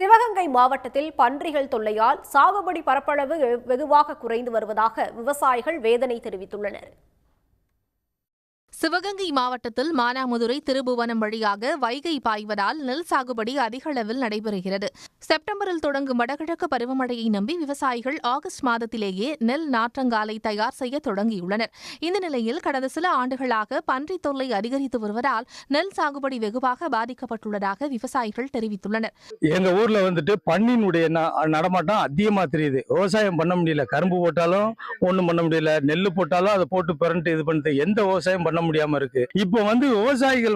சிவகங்கை மாவட்டத்தில் பன்றிகள் தொல்லையால் சாகுபடி பரப்பளவு வெகுவாக குறைந்து வருவதாக விவசாயிகள் வேதனை தெரிவித்துள்ளனர். சிவகங்கை மாவட்டத்தில் மானாமதுரை திருபுவனம் வழியாக வைகை பாய்வதால் நெல் சாகுபடி அதிக அளவில் நடைபெறுகிறது. செப்டம்பரில் தொடங்கும் வடகிழக்கு பருவமழையை நம்பி விவசாயிகள் ஆகஸ்ட் மாதத்திலேயே நெல் நாற்றங்காலை தயார் செய்ய தொடங்கியுள்ளனர். இந்த நிலையில் கடந்த சில ஆண்டுகளாக பன்றி தொல்லை அதிகரித்து வருவதால் நெல் சாகுபடி வெகுவாக பாதிக்கப்பட்டுள்ளதாக விவசாயிகள் தெரிவித்துள்ளனர். எங்க ஊர்ல பன்னியினுடைய நடமாட்டம் அதிகமா தெரியுது. விவசாயம் பண்ண முடியல. கரும்பு போட்டாலும் ஒண்ணும் பண்ண முடியல. நெல்லு போட்டாலும் அதை போட்டு பிறண்டு இது பண்ணிட்டு எந்த விவசாயம் பண்ண முடியாம இருக்கு. இப்போ விவசாயிகள்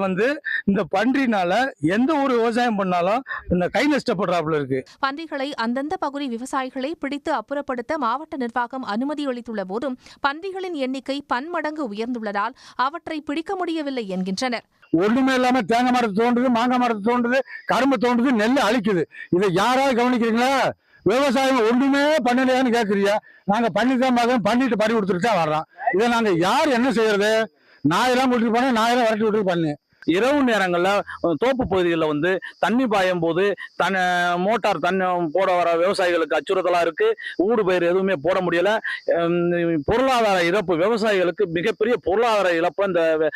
இந்த பன்றினால எந்த ஒரு விவசாயம் பண்ணாலும் இந்த கை நஷ்டப்படுறாப்புல இருக்கு. பன்றிகளை அந்தந்த பகுதி விவசாயிகளை பிடித்து அப்புறப்படுத்த மாவட்ட நிர்வாகம் அனுமதி அளித்துள்ள போதும் பன்றிகளின் எண்ணிக்கை பன்மடங்கு உயர்ந்துள்ளதால் அவற்றை பிடிக்க முடியவில்லை என்கின்றனர். ஒண்ணுமே இல்லாம தேங்காய் மரத்தை தோன்றுது, மாங்காய் மரத்தை தோன்றுது, கரும்பு தோன்றுது, நெல் அழிக்குது. இதை யாராவது கவனிக்கிறீங்களா? விவசாயம் ஒண்ணுமே பண்ணலையான்னு கேக்குறியா? நாங்க பண்ணிதான் பண்ணிட்டு பறி கொடுத்துட்டு தான் வர்றோம். இதை நாங்க யார் என்ன செய்யறது? நாயெல்லாம் கூட்டிட்டு போனா நாயெல்லாம் விரட்டி விட்டு பண்ணு. இரவு நேரங்களில் தோப்பு பகுதிகளில் தண்ணி பாயும் போது மோட்டார் தண்ணி போட வர விவசாயிகளுக்கு அச்சுறுத்தலாக இருக்கு. ஊடு பயிர் எதுவுமே போட முடியல. பொருளாதார இழப்பு, விவசாயிகளுக்கு மிகப்பெரிய பொருளாதார இழப்பை இந்த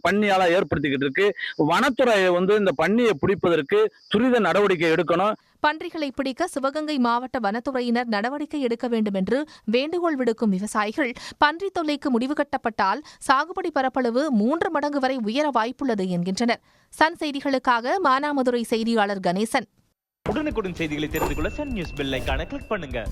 பன்னியால ஏற்படுத்திக்கிட்டு இருக்கு. வனத்துறை இந்த பன்னியை பிடிப்பதற்கு துரித நடவடிக்கை எடுக்கணும். பன்றிகளை பிடிக்க சிவகங்கை மாவட்ட வனத்துறையினர் நடவடிக்கை எடுக்க வேண்டும் என்று வேண்டுகோள் விடுக்கும் விவசாயிகள் பன்றி தொல்லைக்கு முடிவு கட்டப்பட்டால் சாகுபடி பரப்பளவு 3 மடங்கு வரை உயர வாய்ப்புள்ளது என்கின்றனர். சன் செய்திகளுக்காக மானாமதுரை செய்தியாளர் கணேசன். உடனுக்குடன் செய்திகளை தெரிந்து கொள்ள சன் நியூஸ் பெல் ஐகானை கிளிக் பண்ணுங்க.